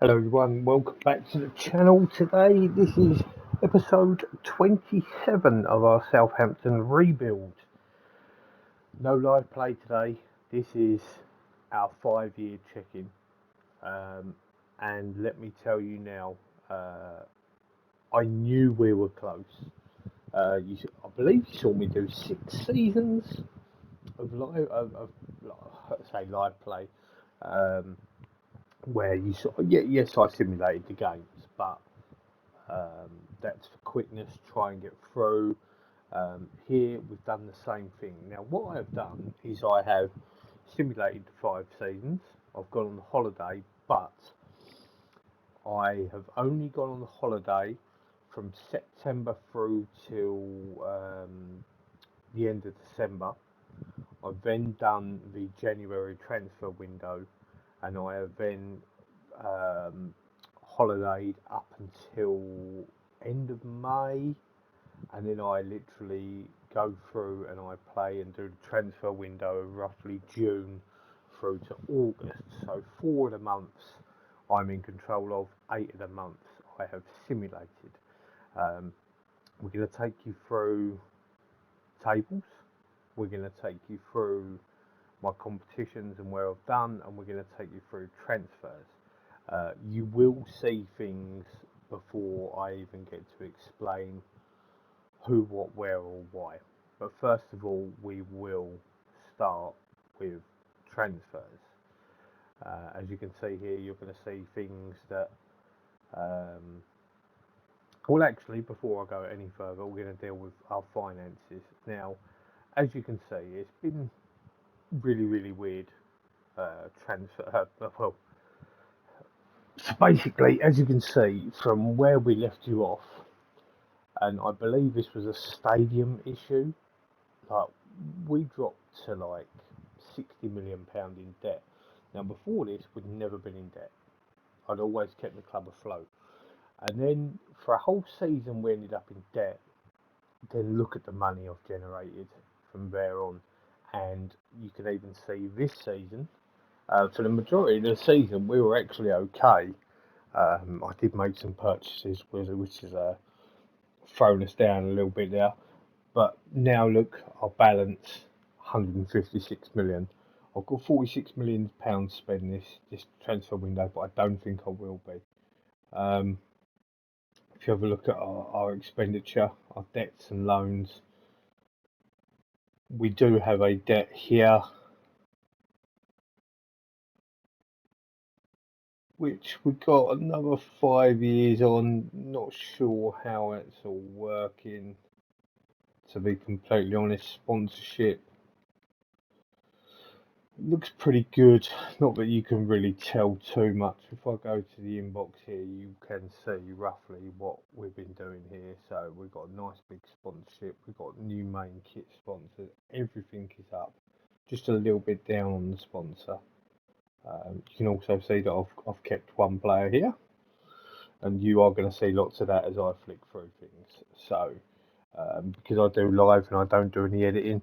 Hello everyone, welcome back to the channel. Today this is episode 27 of our Southampton rebuild. No live play today. This is our 5-year check-in. And let me tell you now, I knew we were close. I believe you saw me do 6 seasons of live play. Where you sort of, yes, I simulated the games, but that's for quickness, try and get through. Here we've done the same thing. Now what I've done is I have simulated the 5 seasons. I've gone on holiday, but I have only gone on holiday from September through till the end of December. I've then done the January transfer window, and I have then holidayed up until end of May, and then I literally go through and I play and do the transfer window roughly June through to August. So 4 of the months I'm in control of, 8 of the months I have simulated. We're going to take you through tables, we're going to take you through my competitions and where I've done, and we're going to take you through transfers. You will see things before I even get to explain who, what, where, or why. But first of all, we will start with transfers. As you can see here, you're going to see things that. Well, actually, before I go any further, we're going to deal with our finances. Now, as you can see, it's been really, really weird transfer. Well, so basically, as you can see from where we left you off, and I believe this was a stadium issue, like we dropped to like £60 million in debt. Now before this, we'd never been in debt. I'd always kept the club afloat, and then for a whole season we ended up in debt. Then look at the money I've generated from there on, and you can even see this season. For the majority of the season, we were actually okay. I did make some purchases, which has thrown us down a little bit there. But now look, our balance 156 million. I've got 46 million pounds spent this transfer window, but I don't think I will be. If you have a look at our expenditure, our debts and loans, we do have a debt here, which we got another 5 years on. Not sure how it's all working, to be completely honest. Sponsorship looks pretty good. Not that you can really tell too much. If I go to the inbox here, you can see roughly what we've been doing here. So we've got a nice big sponsorship. We've got new main kit sponsors. Everything is up. Just a little bit down on the sponsor. You can also see that I've kept one player here, and you are going to see lots of that as I flick through things. So because I do live and I don't do any editing,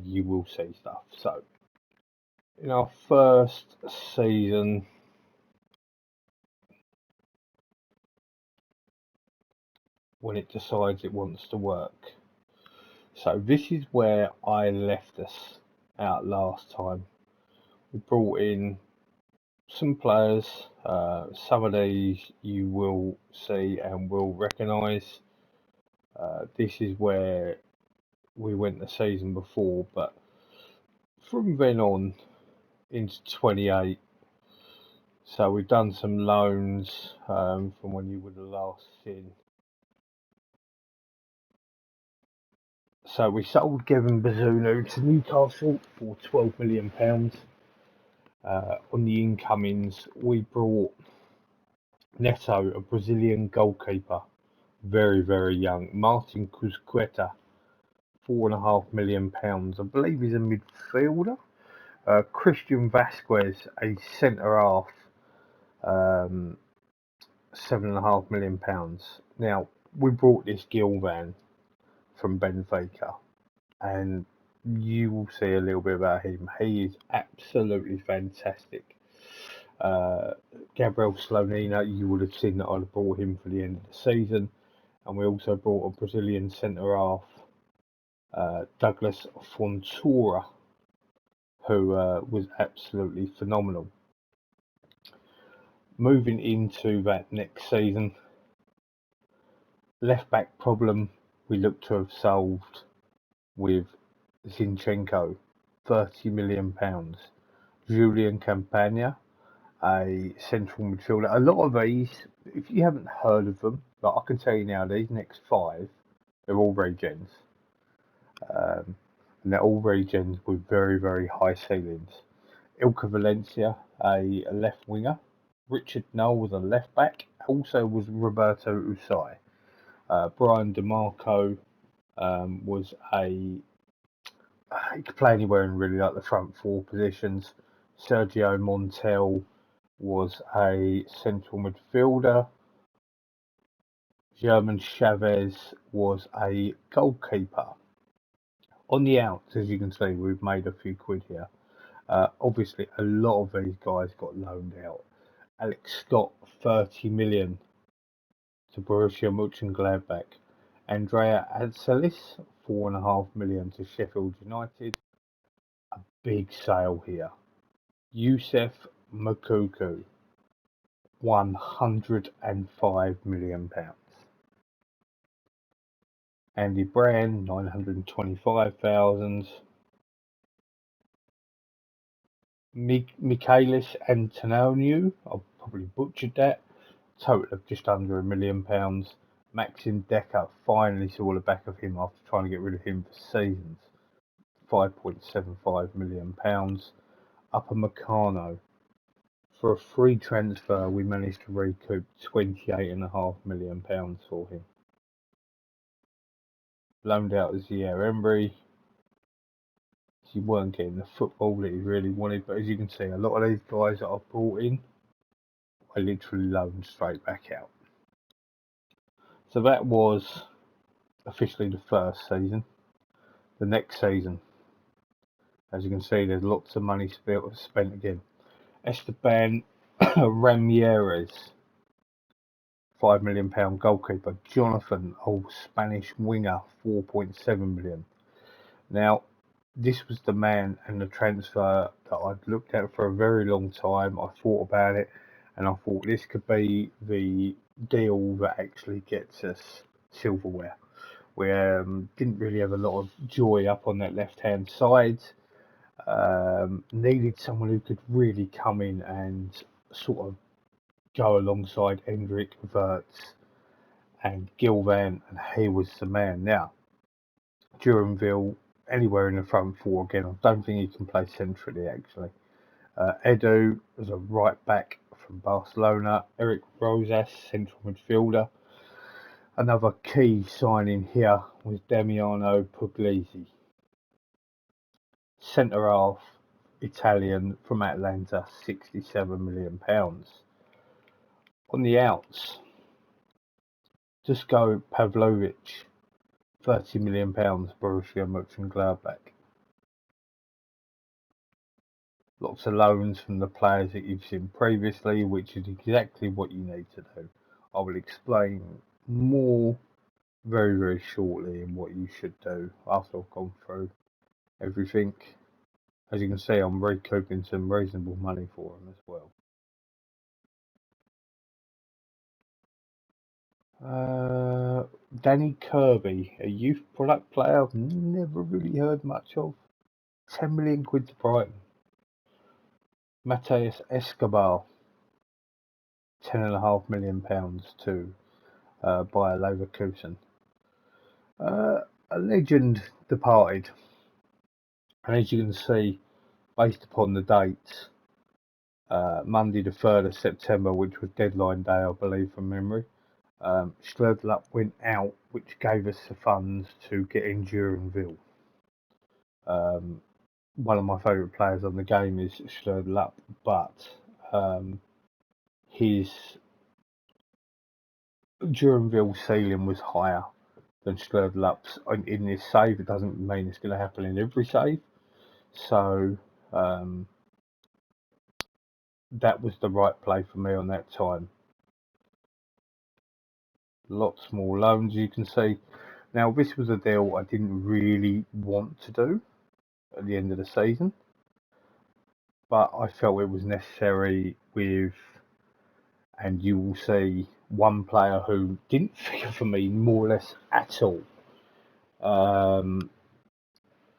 you will see stuff. So in our first season, when it decides it wants to work. So this is where I left us out last time. We brought in some players. Some of these you will see and will recognise. This is where we went the season before, but from then on into 28. So we've done some loans from when you would have last seen. So we sold Kevin Bazunu to Newcastle for £12 million. On the incomings, we brought Neto, a Brazilian goalkeeper, very, very young. Martin Cusqueta, £4.5 million. I believe he's a midfielder. Christian Vasquez, a centre half, £7.5 million. Now, we brought this Gilvan from Benfica, and you will see a little bit about him. He is absolutely fantastic. Gabriel Slonina, you would have seen that I'd have brought him for the end of the season. And we also brought a Brazilian centre-half, Douglas Fontoura, who was absolutely phenomenal. Moving into that next season, left-back problem we look to have solved with Zinchenko, £30 million. Julian Campagna, a central midfielder. A lot of these, if you haven't heard of them, like I can tell you now, these next 5, they're all regens. And they're all regens with very, very high ceilings. Ilka Valencia, a left winger. Richard Null was a left back. Also was Roberto Usai. Brian DeMarco was he could play anywhere in really like the front 4 positions. Sergio Montel was a central midfielder. German Chavez was a goalkeeper. On the outs, as you can see, we've made a few quid here. Obviously, a lot of these guys got loaned out. Alex Scott, 30 million to Borussia Mönchengladbach. Andrea Adselis, 4.5 million to Sheffield United. A big sale here. Youssef Moukoko, £105 million. Andy Brand, 925,000. Michaelis Antonio, I probably butchered that, total of just under £1 million. Maxim Decker, finally saw the back of him after trying to get rid of him for seasons, £5.75 million. Upper Meccano, for a free transfer, we managed to recoup £28.5 million for him. Loaned out as Zaire Embry. He weren't getting the football that he really wanted, but as you can see, a lot of these guys that I've brought in, I literally loaned straight back out. So that was officially the first season. The next season, as you can see, there's lots of money spent again. Esteban Ramirez, £5 million goalkeeper. Jonathan, old Spanish winger, 4.7 million. Now, this was the man and the transfer that I'd looked at for a very long time. I thought about it and I thought this could be the deal that actually gets us silverware. We didn't really have a lot of joy up on that left-hand side. Needed someone who could really come in and sort of go alongside Hendrik Verts and Gilvan, and he was the man. Now, Duranville, anywhere in the front 4 again, I don't think he can play centrally actually. Edu was a right back from Barcelona. Eric Rosas, central midfielder. Another key signing here was Damiano Puglisi, centre half, Italian from Atlanta, £67 million. On the outs, Dusko Pavlovic, £30 million, Borussia Mönchengladbach. Lots of loans from the players that you've seen previously, which is exactly what you need to do. I will explain more very, very shortly in what you should do after I've gone through everything. As you can see, I'm recouping some reasonable money for them as well. Danny Kirby, a youth product player I've never really heard much of. 10 million quid to Brighton. Mateus Escobar, £10.5 million to Bayer Leverkusen. A legend departed, and as you can see, based upon the dates, Monday the 3rd of September, which was deadline day, I believe, from memory, Schlödlup went out, which gave us the funds to get in Duranville. One of my favourite players on the game is Schlödlup, but his Duranville ceiling was higher than Schlödlup's in this save. It doesn't mean it's going to happen in every save. So that was the right play for me on that time. Lots more loans, you can see. Now, this was a deal I didn't really want to do at the end of the season, but I felt it was necessary with, and you will see one player who didn't figure for me more or less at all. Um,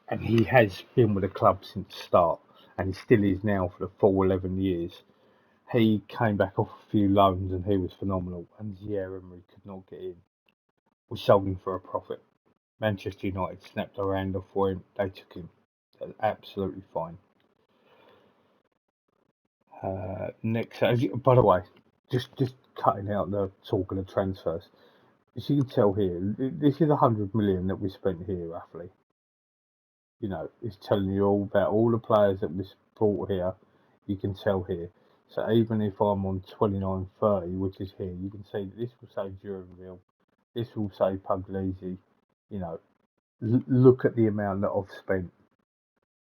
and he has been with the club since the start, and he still is now for the full 11 years. He came back off a few loans and he was phenomenal, and Thierry Emery could not get in. We sold him for a profit. Manchester United snapped their hand off for him. They took him. Absolutely fine. Next, by the way, just cutting out the talk of the transfers. As you can tell here, this is 100 million that we spent here roughly. You know, it's telling you all about all the players that we brought here. You can tell here. So even if I'm on 29.30, which is here, you can see that this will say Duranville, this will say Puglisi. You know, look at the amount that I've spent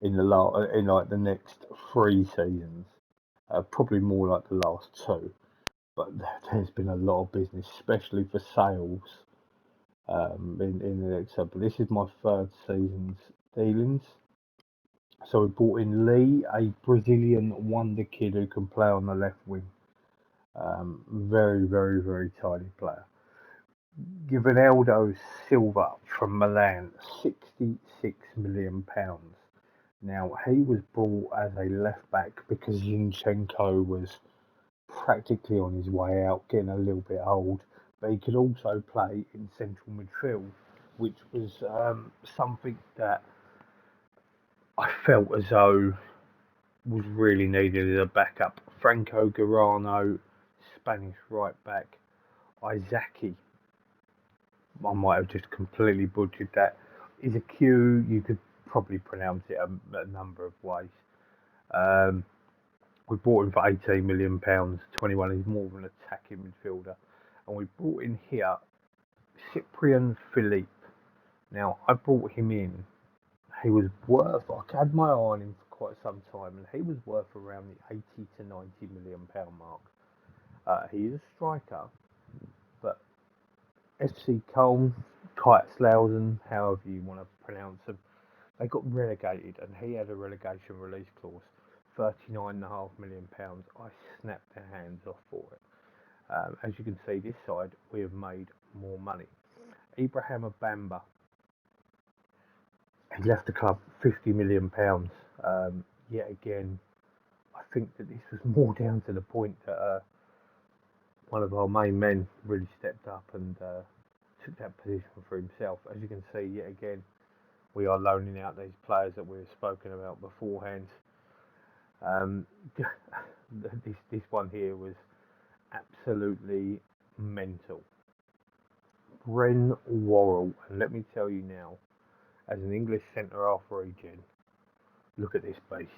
in in like the next 3 seasons. Probably more like the last two. But there's been a lot of business, especially for sales in the next. But this is my third season's dealings. So we brought in Lee, a Brazilian wonder kid who can play on the left wing. Very, very, very tiny player. Givaneldo Silva from Milan, £66 million. Now, he was brought as a left back because Zinchenko was practically on his way out, getting a little bit old, but he could also play in central midfield, which was something that I felt as though was really needed as a backup. Franco Garano, Spanish right back, Izaki, I might have just completely butchered that, is a Q, you could probably pronounce it a number of ways. We bought him for £18 million, 21. He's more of an attacking midfielder. And we brought in here Cyprian Philippe. Now, I brought him in. He was worth, I had my eye on him for quite some time, and he was worth around the 80 to £90 million mark. He is a striker, but FC Köln, Kaiserslautern, however you want to pronounce them, they got relegated, and he had a relegation release clause. £39.5 million. I snapped their hands off for it. As you can see, this side we have made more money. Ibrahim Bamba, he left the club £50 million. Yet again, I think that this was more down to the point that one of our main men really stepped up and took that position for himself. As you can see, yet again, we are loaning out these players that we've spoken about beforehand. This one here was absolutely mental. Bren Worrell, and let me tell you now, as an English centre half regen, look at this beast.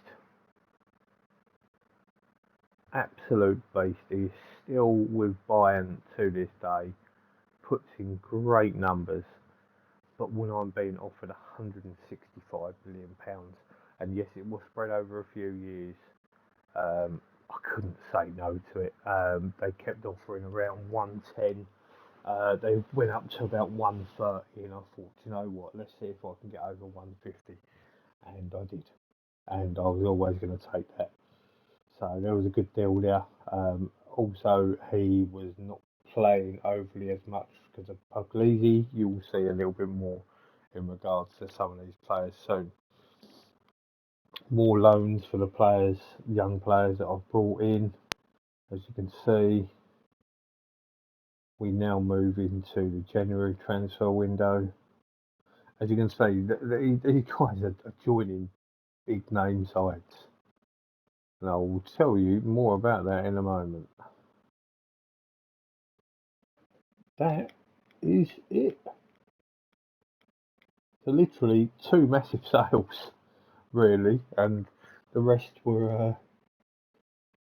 Absolute beast. He's still with Bayern to this day, puts in great numbers. But when I'm being offered £165 million, and yes, it was spread over a few years, I couldn't say no to it. They kept offering around 110. They went up to about 130, and I thought, you know what, let's see if I can get over 150. And I did. And I was always going to take that. So there was a good deal there. Also, he was not playing overly as much because of Puglisi. You will see a little bit more in regards to some of these players soon. More loans for the players, young players that I've brought in. As you can see, we now move into the January transfer window. As you can see, these guys are joining big name sides. And I will tell you more about that in a moment. That is it. So literally 2 massive sales, really, and the rest were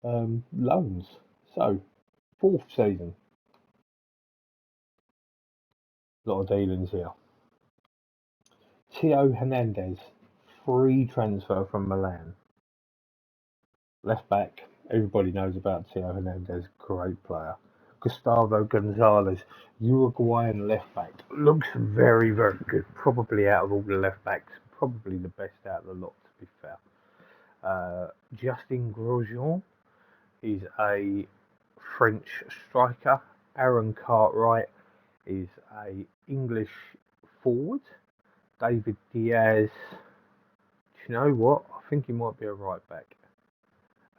loans. So, 4th season. A lot of dealings here. Theo Hernandez, free transfer from Milan. Left back, Everybody knows about Theo Hernandez, great player. Gustavo Gonzalez, Uruguayan left back, looks very, very good. Probably out of all the left backs, probably the best out of the lot, to be fair. Justin Grosjean is a French striker. Aaron Cartwright is a English forward. David Diaz, do you know what? I think he might be a right back.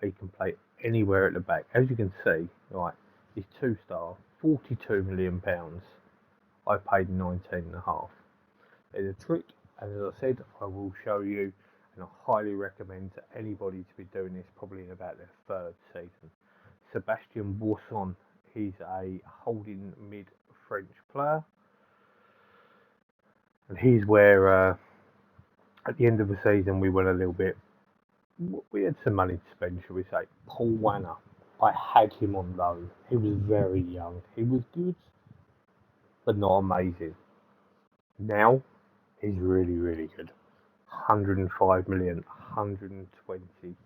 He can play anywhere at the back. As you can see, right, he's 2-star, £42 million. I paid 19.5. There's a trick, and as I said, I will show you, and I highly recommend to anybody to be doing this probably in about their third season. Sebastian Bourson, he's a holding mid French player, and he's where at the end of the season we went a little bit. We had some money to spend, shall we say. Paul Wanner, I had him on loan. He was very young. He was good, but not amazing. Now, he's really, really good. 105 million, 120,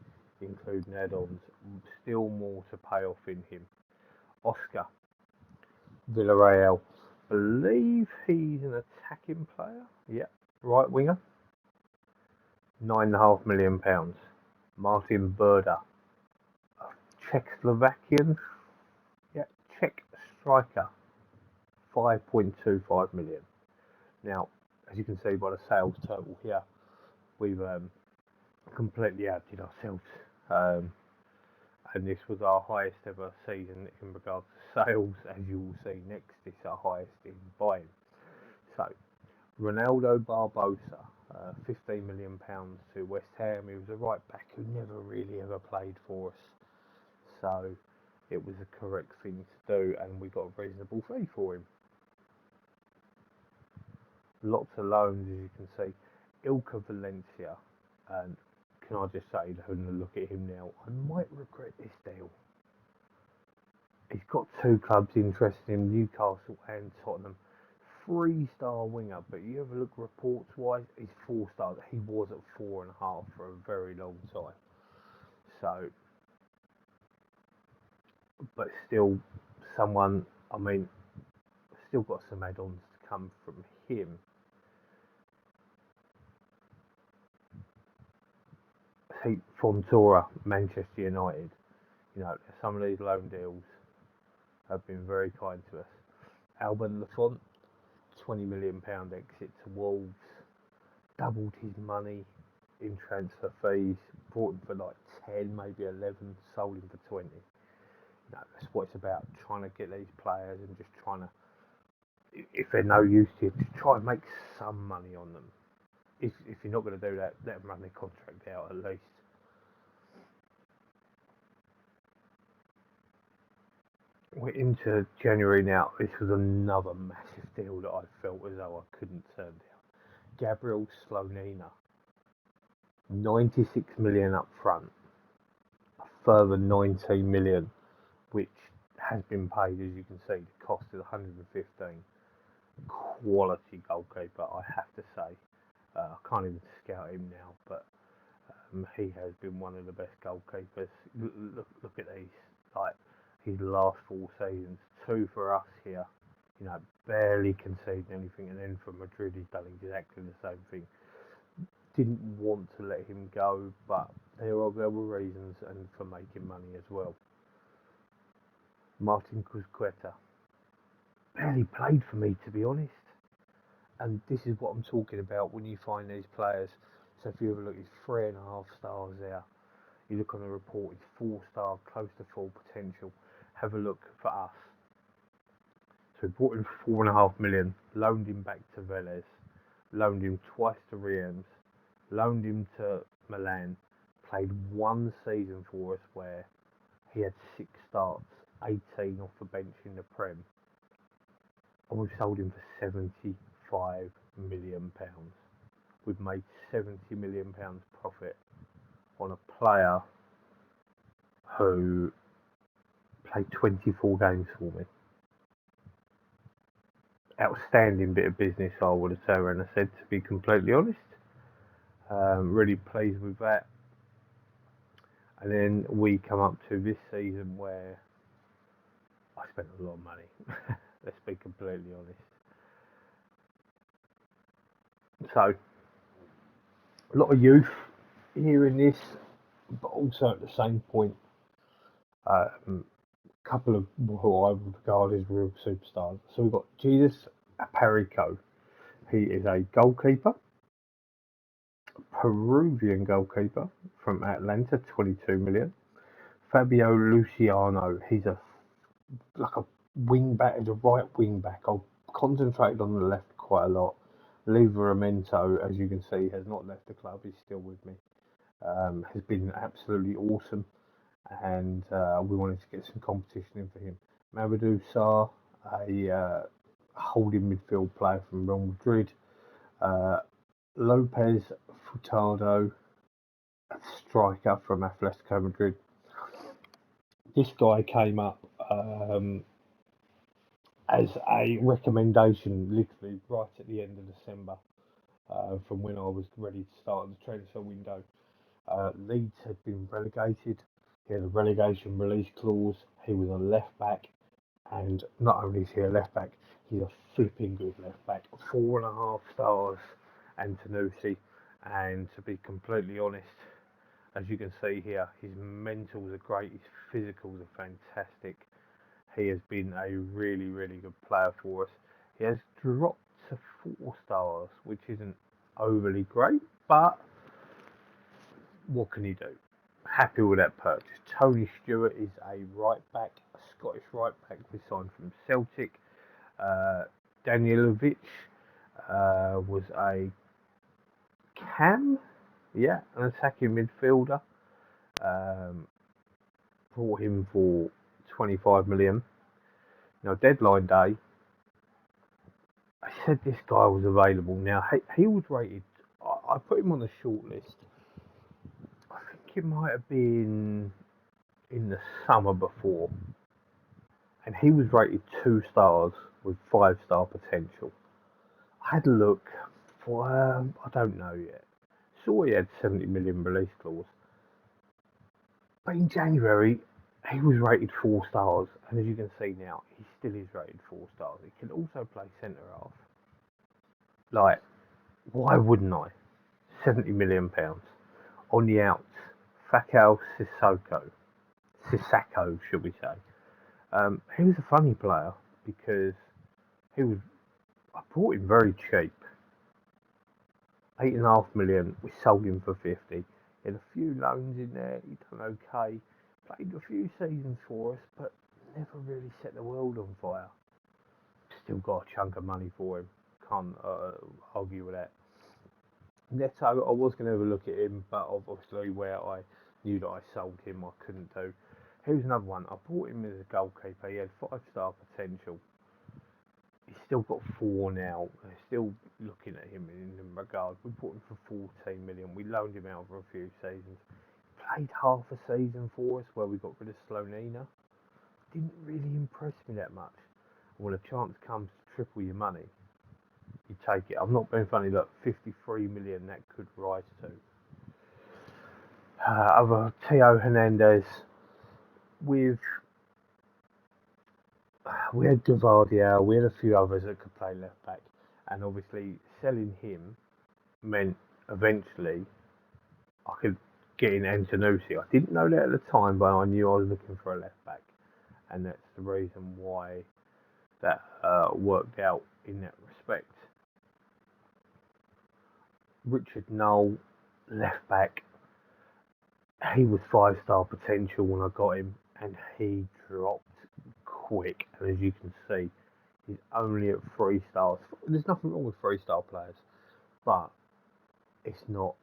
including add-ons. Still more to pay off in him. Oscar, Villarreal. Believe he's an attacking player. Yeah, right winger. £9.5 million. Martin Berda, Czechoslovakian, yeah, Czech striker, 5.25 million. Now, as you can see by the sales total here, we've completely outdid ourselves, and this was our highest ever season in regards to sales. As you will see next, it's our highest in buying. So, Ronaldo Barbosa, £15 million to West Ham. He was a right back who never really ever played for us, so it was the correct thing to do, and we got a reasonable fee for him. Lots of loans, as you can see. Ilka Valencia, and can I just say, having a look at him now, I might regret this deal. He's got 2 clubs interested in Newcastle and Tottenham. 3-star winger, but you have a look reports wise, he's 4 stars. He was at 4.5 for a very long time. So, but still, someone, I mean, still got some add-ons to come from him. See, Fontoura, Manchester United. You know, some of these loan deals have been very kind to us. Alban Lafont, £20 million exit to Wolves, doubled his money in transfer fees, bought him for like 10, maybe 11, sold him for 20. You know, that's what it's about, trying to get these players and just trying to, if they're no use to you, just try and make some money on them. If you're not going to do that, let them run their contract out at least. We're into January now. This was another massive deal that I felt as though I couldn't turn down. Gabriel Slonina, 96 million up front, a further 19 million, which has been paid, as you can see. The cost is 115. Quality goalkeeper, I have to say. I can't even scout him now, but he has been one of the best goalkeepers. Look at these, like his last 4 seasons, 2 for us here. You know, barely conceded anything, and then for Madrid he's done exactly the same thing. Didn't want to let him go, but there were reasons, and for making money as well. Martin Cruzqueta barely played for me, to be honest. And this is what I'm talking about when you find these players. So if you have a look, he's 3.5 stars there. You look on the report, it's 4-star, close to full potential. Have a look for us. So we bought him for 4.5 million, loaned him back to Vélez, loaned him twice to Reims, loaned him to Milan, played 1 season for us where he had 6 starts, 18 off the bench in the Prem. And we've sold him for £75 million. We've made £70 million profit on a player who played 24 games for me. Outstanding bit of business, I would have turned around and said, to be completely honest. Really pleased with that. And then we come up to this season where I spent a lot of money. Let's be completely honest. So a lot of youth here in this, but also at the same point, a couple of who I would regard as real superstars. So we've got Jesus Aparico. He is a goalkeeper, Peruvian goalkeeper from Atlanta, 22 million. Fabio Luciano, he's a wing back, he's a right wing back. I've concentrated on the left quite a lot. Livramento, as you can see, has not left the club. He's still with me. Has been absolutely awesome, and we wanted to get some competition in for him. Mamadou Sarr, a holding midfield player from Real Madrid. Lopez Furtado, a striker from Atletico Madrid. This guy came up as a recommendation literally right at the end of December from when I was ready to start the transfer window. Leeds had been relegated. He had a relegation release clause. He was a left back, and not only is he a left back, he's a flipping good left back. 4.5 stars, Antonucci. And to be completely honest, as you can see here, his mentals are great. His physicals are fantastic. He has been a really, really good player for us. He has dropped to 4 stars, which isn't overly great, but what can you do? Happy with that purchase. Tony Stewart is a right back, a Scottish right back we signed from Celtic. Danilovic was a cam, yeah, an attacking midfielder. Brought him for 25 million. Now, deadline day, I said this guy was available. Now, he was rated, I put him on the short list. I think it might have been in the summer before. And he was rated 2 stars with 5-star potential. I had a look for, I don't know yet. Saw he had 70 million release clause. But in January, he was rated 4 stars, and as you can see now, he still is rated 4 stars. He can also play centre half. Like, why wouldn't I? £70 million on the outs. Fakao Sissako, should we say? He was a funny player because I bought him very cheap. 8.5 million. We sold him for 50. He had a few loans in there. He done okay. Played a few seasons for us, but never really set the world on fire. Still got a chunk of money for him. Can't argue with that. Neto, I was going to have a look at him, but obviously where I knew that I sold him, I couldn't do. Here's another one. I bought him as a goalkeeper. He had 5-star potential. He's still got 4 now. They're still looking at him in regard. We bought him for 14 million. We loaned him out for a few seasons. Played half a season for us where we got rid of Slonina. Didn't really impress me that much. When a chance comes to triple your money, you take it. I'm not being funny. Look, 53 million that could rise to. Other Theo Hernandez with. We had Gavardia, we had a few others that could play left back, and obviously selling him meant eventually I could get in Antonucci. I didn't know that at the time, but I knew I was looking for a left back, and that's the reason why that worked out in that respect. Richard Knoll, left back, he was 5-star potential when I got him, and he dropped quick. And as you can see, he's only at 3 stars. There's nothing wrong with 3-star players, but it's not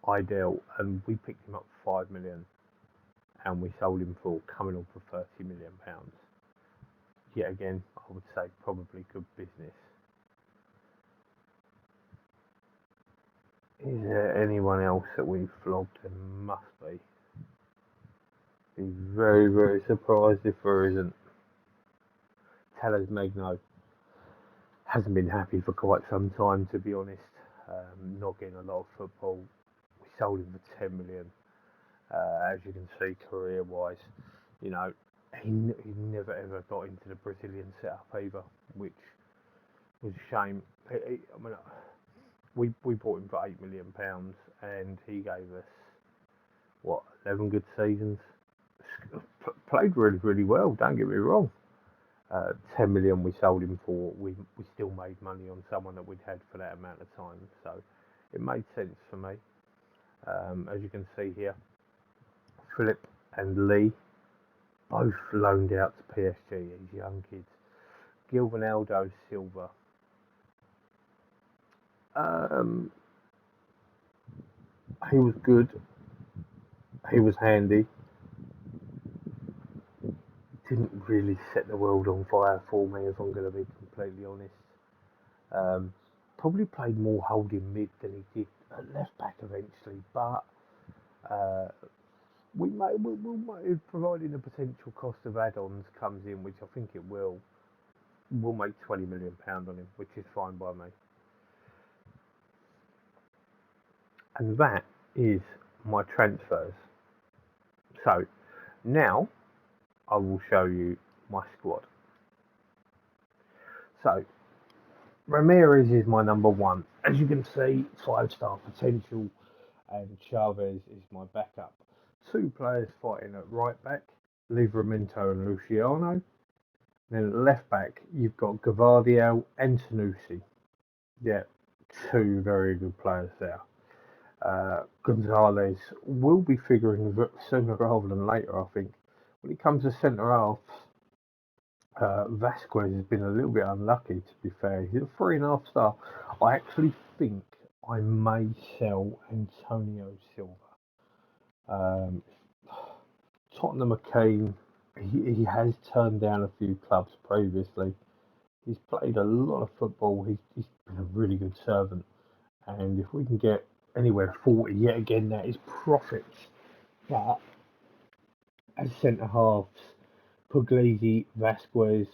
ideal. And we picked him up for 5 million, and we sold him for coming on for 30 million pounds. Yet again, I would say probably good business. Is there anyone else that we've flogged? There must be. Be very, very surprised if there isn't. Talas Magno hasn't been happy for quite some time, to be honest. Not getting a lot of football. We sold him for 10 million. As you can see, career-wise, you know, he never ever got into the Brazilian setup either, which was a shame. I mean, we bought him for £8 million, and he gave us what 11 good seasons. Played really really well. Don't get me wrong. 10 million we sold him for. We still made money on someone that we'd had for that amount of time, so it made sense for me. As you can see here, Philip and Lee both loaned out to PSG. These young kids. Gilvanaldo Silva. He was good. He was handy. Didn't really set the world on fire for me, if I'm going to be completely honest. Probably played more holding mid than he did at left back eventually, but uh, providing the potential cost of add-ons comes in, which I think it will, we'll make £20 million on him, which is fine by me. And that is my transfers. So now I will show you my squad. So Ramirez is my number one. As you can see, 5-star potential, and Chavez is my backup. Two players fighting at right back, Livramento and Luciano. Then at left back, you've got Gavardiel and Tanusi. Yeah, two very good players there. Gonzalez will be figuring sooner rather than later, I think. When it comes to centre halves, Vasquez has been a little bit unlucky, to be fair. He's a 3.5 star. I actually think I may sell Antonio Silva. Tottenham are keen. He has turned down a few clubs previously. He's played a lot of football. He's been a really good servant. And if we can get anywhere 40 yet again, that is profits. But as centre halves, Puglisi, Vasquez,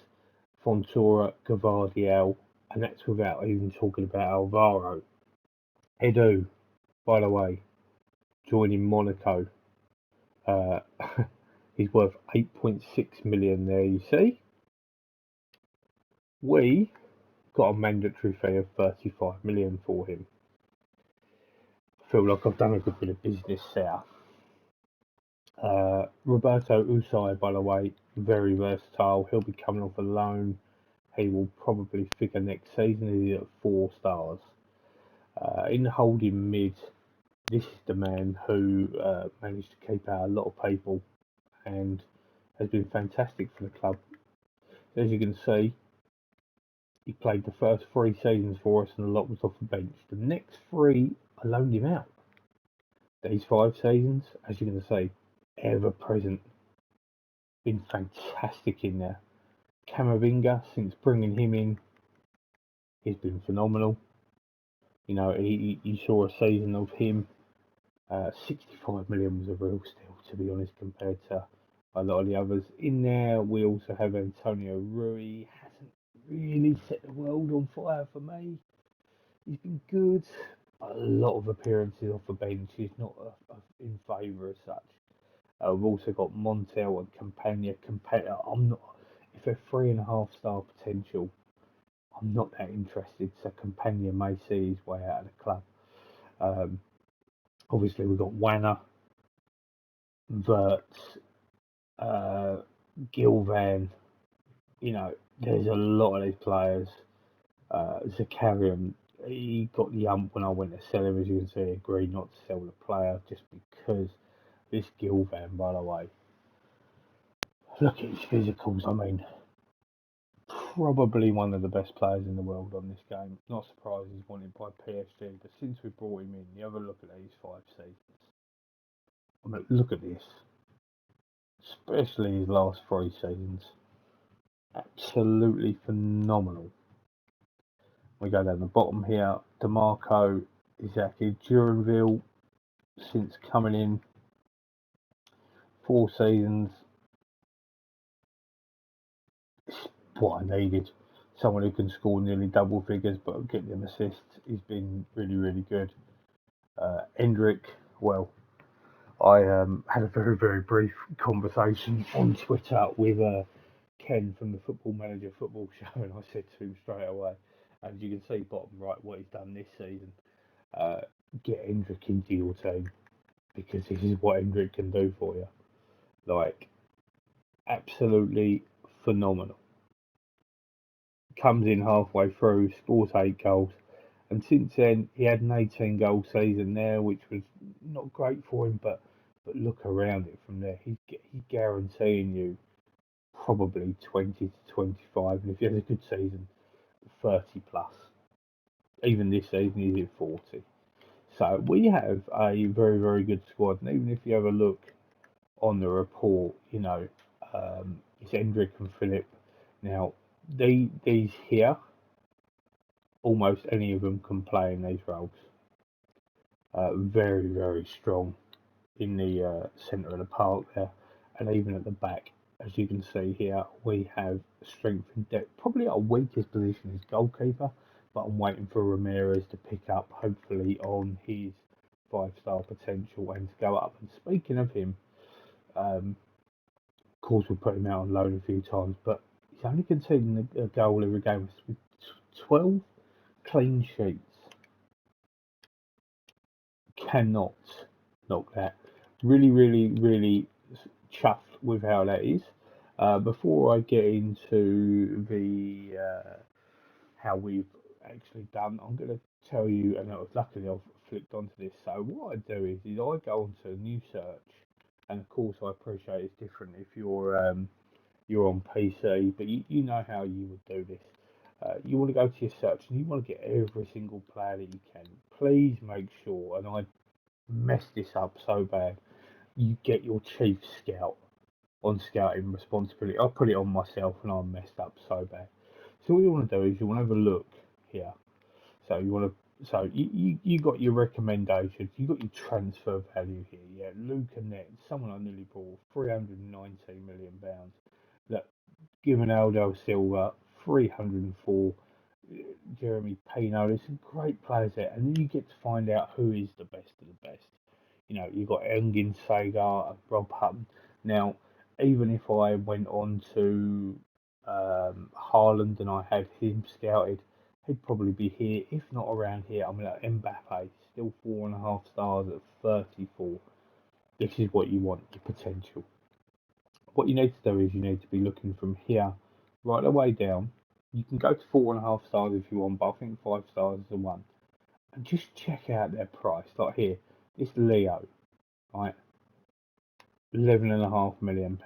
Fontoura, Gavardiel, and that's without even talking about Alvaro. Edu, by the way, joining Monaco. He's worth 8.6 million there, you see. We got a mandatory fee of 35 million for him. I feel like I've done a good bit of business there. Roberto Usai, by the way, very versatile. He'll be coming off a loan. He will probably figure next season. He's at 4 stars. In the holding mid, this is the man who managed to keep out a lot of people and has been fantastic for the club. As you can see, he played the first 3 seasons for us and a lot was off the bench. The next 3, I loaned him out. These 5 seasons, as you can see, ever present. Been fantastic in there. Camavinga, since bringing him in, he's been phenomenal. You know, you saw a season of him. 65 million was a real steal, to be honest, compared to a lot of the others. In there, we also have Antonio Rui. Hasn't really set the world on fire for me. He's been good. A lot of appearances off the bench. He's not in favour as such. We've also got Montel and Campagna. I'm not. If they're 3.5 star potential, I'm not that interested. So Campagna may see his way out of the club. Obviously, we've got Wanner, Vert, Gilvan. You know, there's a lot of these players. Zakarian, he got the ump when I went to sell him. As you can see, agreed not to sell the player just because this Gilvan, by the way. Look at his physicals. I mean, probably one of the best players in the world on this game. Not surprised he's wanted by PSG, but since we brought him in, you have a look at these 5 seasons. I mean, look at this. Especially his last 3 seasons. Absolutely phenomenal. We go down the bottom here. DeMarco, Izaki, Duranville, since coming in, 4 seasons. It's what I needed. Someone who can score nearly double figures but get them assists. He's been really, really good. Hendrick, well, I had a very, very brief conversation on Twitter with Ken from the Football Manager Football Show, and I said to him straight away, as you can see, bottom right, what he's done this season, uh, get Hendrick into your team because this is what Hendrick can do for you. Like, absolutely phenomenal. Comes in halfway through, scores 8 goals, and since then he had an 18-goal season there, which was not great for him, but look around it from there. He's guaranteeing you probably 20 to 25, and if he has a good season, 30 plus. Even this season, he's at 40. So we have a very, very good squad, and even if you have a look on the report, it's Hendrick and Philip. Now, these here, almost any of them can play in these roles. Very, very strong in the centre of the park there, and even at the back. As you can see here, we have strength and depth. Probably our weakest position is goalkeeper, but I'm waiting for Ramirez to pick up, hopefully, on his 5-star potential and to go up. And speaking of him, of course, we put him out on loan a few times, but he's only conceding a goal every game with 12 clean sheets. Cannot knock that. Really, really, really chuffed with how that is. Before I get into the how we've actually done, I'm going to tell you, and luckily I've flicked onto this. So what I do is I go onto a new search, and of course I appreciate it's different if you're on PC, but you know how you would do this. You want to go to your search and you want to get every single player that you can. Please make sure, and I messed this up so bad, you get your chief scout on scouting responsibility. I put it on myself and I messed up so bad. So what you want to do is you want to have a look here. So you want to, so you got your recommendations, you got your transfer value here. Yeah, Luca Net, someone I nearly bought, £319 million. Look, given Aldo Silva, 304. Jeremy Pino, there's some great players there, and then you get to find out who is the best of the best. You've got Engin Sagar, Rob Hutton. Now, even if I went on to Haaland and I had him scouted, he'd probably be here, if not around here. I mean, like Mbappe, still 4.5 stars at 34. This is what you want, your potential. What you need to do is you need to be looking from here right the way down. You can go to 4.5 stars if you want, but I think 5 stars is the one. And just check out their price. Like here, this Leo, right? £11.5 million.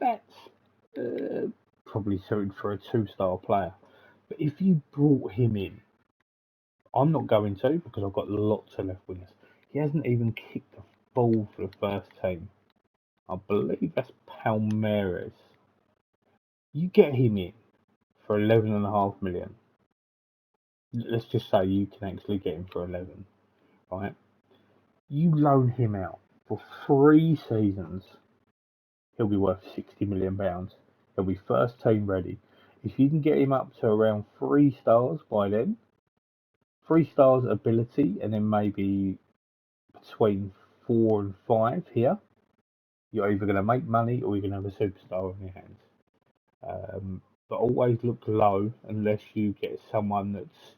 Stats, probably suited for a 2-star player. But if you brought him in, I'm not going to because I've got lots of left wingers. He hasn't even kicked a ball for the first team. I believe that's Palmeiras. You get him in for 11.5 million. Let's just say you can actually get him for 11, right? You loan him out for 3 seasons, he'll be worth £60 million. He'll be first team ready. If you can get him up to around 3 stars by then, 3 stars ability, and then maybe between 4 and 5 here, you're either going to make money or you're going to have a superstar on your hands. But always look low unless you get someone that's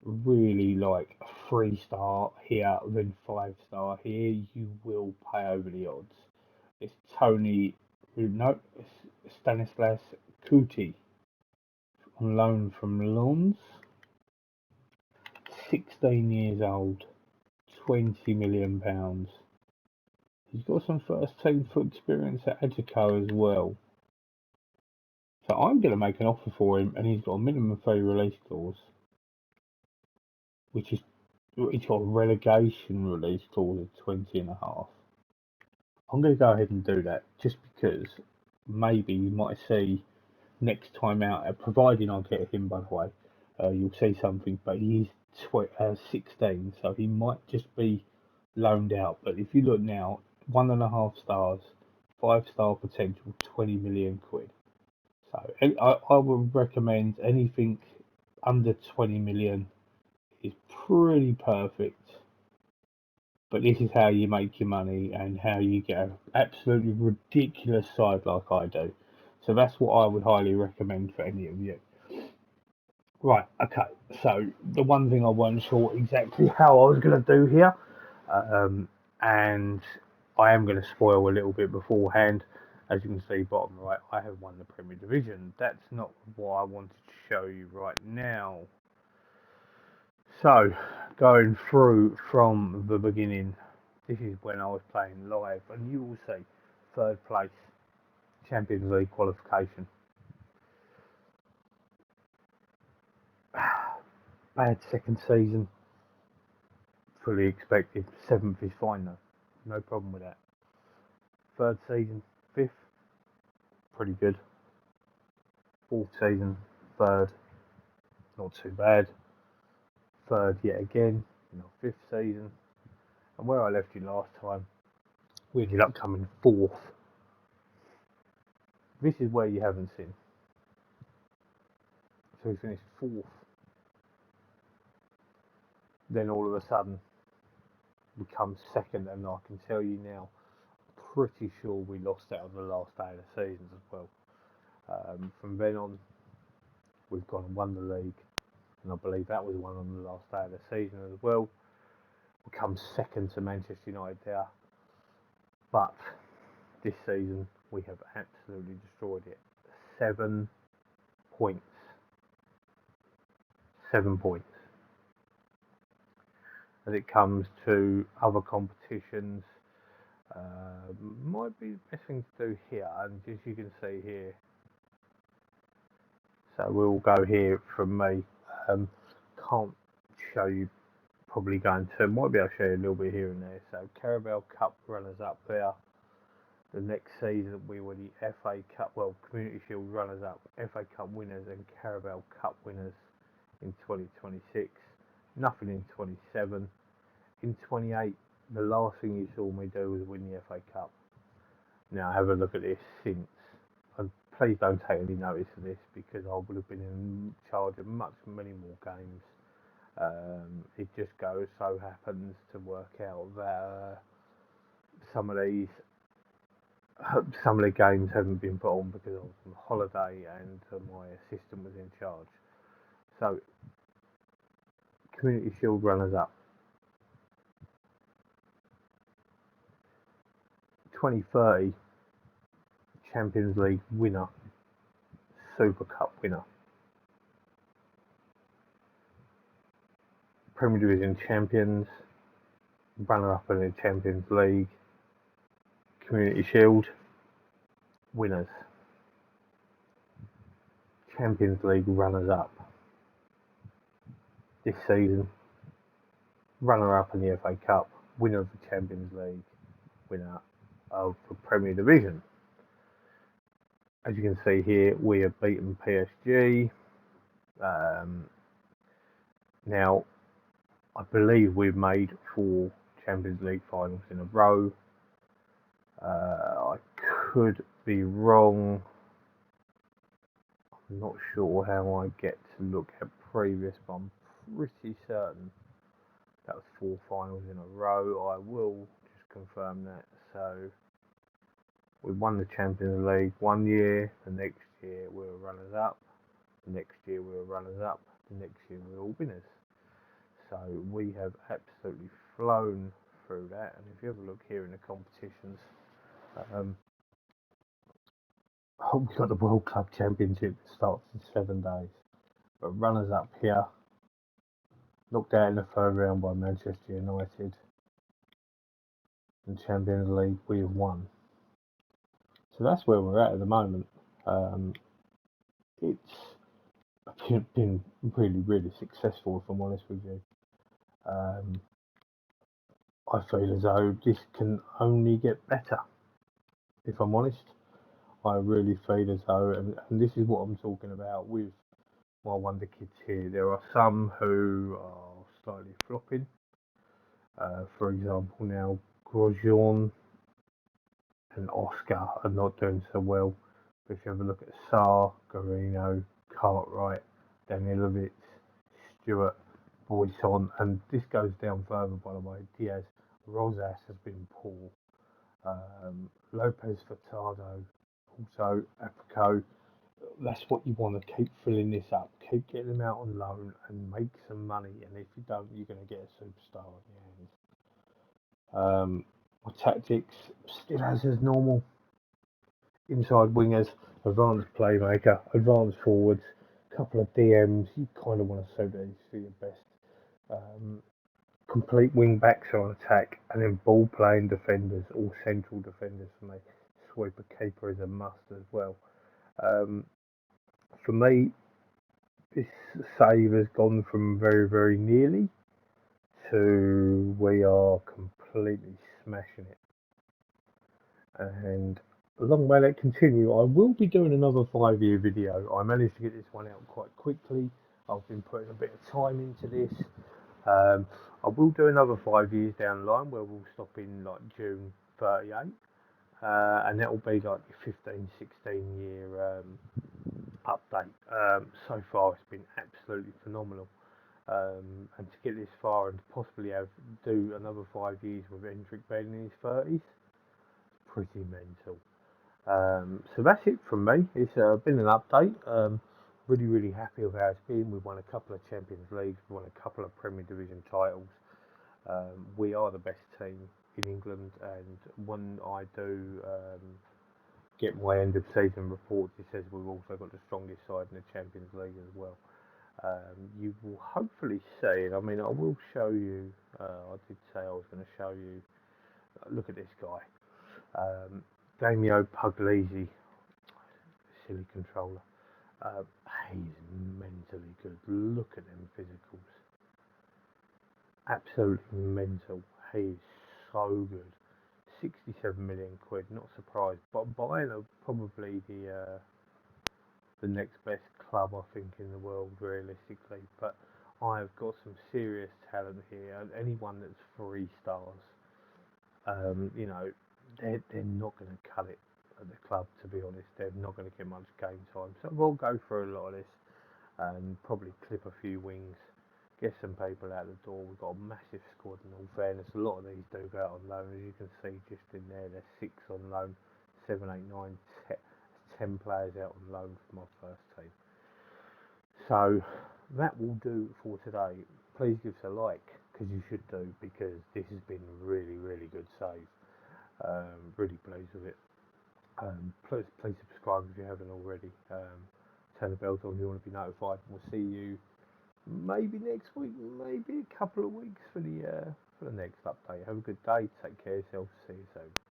really like a 3-star here, then 5-star here. You will pay over the odds. It's Tony, no, it's Stanislas Kuti on loan from Lens. 16 years old, £20 million. He's got some first team foot experience at Ajaco as well. So I'm going to make an offer for him, and he's got a minimum fee release clause, which is he's got a relegation release clause of 20.5. I'm going to go ahead and do that just because maybe you might see next time out, providing I get him, by the way, you'll see something, but he's 16, so he might just be loaned out. But if you look now, 1.5 stars, 5-star potential, 20 million quid. So I would recommend anything under 20 million is pretty perfect But this is how you make your money and how you get an absolutely ridiculous side like I do. So that's what I would highly recommend for any of you. Right, okay. So the one thing I wasn't sure exactly how I was going to do here, um, and I am going to spoil a little bit beforehand. As you can see, bottom right, I have won the Premier Division. That's not what I wanted to show you right now. So, going through from the beginning, this is when I was playing live, and you will see third place, Champions League qualification. Bad second season, fully expected. Seventh is fine though, no problem with that. Third season, fifth, pretty good. Fourth season, third, not too bad. Third yet again, fifth season. And where I left you last time, we ended up coming fourth. This is where you haven't seen. So we finished fourth. Then all of a sudden, we come second, and I can tell you now, pretty sure we lost out on the last day of the season as well. From then on, we've gone and won the league, and I believe that was won on the last day of the season as well. We come second to Manchester United there, but this season we have absolutely destroyed it. 7 points. 7 points. As it comes to other competitions, might be the best thing to do here, and as you can see here, so we'll go here from me. Can't show you, probably going to, might be able to show you a little bit here and there. So Carabao Cup runners up there. The next season we were the FA Cup, well, Community Shield runners up, FA Cup winners and Carabao Cup winners in 2026. Nothing in 27. In 28, the last thing you saw me do was win the FA Cup. Now have a look at this since. And please don't take any notice of this because I would have been in charge of many more games. It just so happens to work out that some of the games haven't been put on because I was on holiday and my assistant was in charge. So, Community Shield runners up. 2030 Champions League winner, Super Cup winner, Premier Division champions, runner-up in the Champions League, Community Shield winners, Champions League runners-up this season, runner-up in the FA Cup, winner of the Champions League, winner of the Premier Division. As you can see here, we have beaten PSG. Now, I believe we've made 4 Champions League finals in a row. I could be wrong. I'm not sure how I get to look at previous, but I'm pretty certain that was 4 finals in a row. I will just confirm that. So we won the Champions League one year, the next year we were runners up, the next year we were runners up, the next year we were all winners. So we have absolutely flown through that. And if you have a look here in the competitions, we've got the World Club Championship that starts in 7 days. But runners up here, knocked out in the third round by Manchester United. And Champions League, we have won. So that's where we're at the moment. It's been really, really successful, if I'm honest with you. I feel as though this can only get better, if I'm honest. I really feel as though, and this is what I'm talking about with my Wonder Kids here. There are some who are slightly flopping. For example, now Grosjean and Oscar are not doing so well. But if you have a look at Sarr, Garino, Cartwright, Danilovic, Stewart, Boyson, and this goes down further, by the way, Diaz. Rosas has been poor. Lopez Furtado, also Africo. That's what you want to keep filling this up. Keep getting them out on loan and make some money. And if you don't, you're going to get a superstar on your hands. My tactics still as normal. Inside wingers, advanced playmaker, advanced forwards, couple of DMs. You kind of want to suit these for your best. Um, Complete wing backs on attack, and then ball playing defenders, all central defenders for me. Sweeper keeper is a must as well. Um, for me, this save has gone from very, very nearly to we are completely smashing it. And along may that continue, I will be doing another 5-year video. I managed to get this one out quite quickly. I've been putting a bit of time into this. I will do another 5 years down the line where we'll stop in like June 38, and that will be like your 15, 16 year update. So far, it's been absolutely phenomenal. And to get this far and possibly do another 5 years with Hendrik being in his 30s, pretty mental. So that's it from me. It's been an update. Really, really happy with how it's been. We've won a couple of Champions Leagues, we've won a couple of Premier Division titles. We are the best team in England, and when I do get my end of season reports, it says we've also got the strongest side in the Champions League as well. You will hopefully see, and I mean, I will show you. I did say I was going to show you. Look at this guy, Damio Puglisi, silly controller. He's mentally good. Look at them physicals. Absolutely mental. He's so good. 67 million quid. Not surprised, but buying probably the next best club I think in the world realistically. But I've got some serious talent here. And anyone that's 3 stars, you know, they're not going to cut it at the club. To be honest, they're not going to get much game time. So we'll go through a lot of this and probably clip a few wings, get some people out the door. We've got a massive squad in all fairness. A lot of these do go out on loan, as you can see just in there. There's 6 on loan, 7, 8, 9, 10 players out on loan for my first team. So that will do for today. Please give us a like, because you should do, because this has been a really, really good save. Really pleased with it. Please subscribe if you haven't already. Turn the bells on if you want to be notified. We'll see you maybe next week, maybe a couple of weeks for the next update. Have a good day. Take care of yourself. See you soon.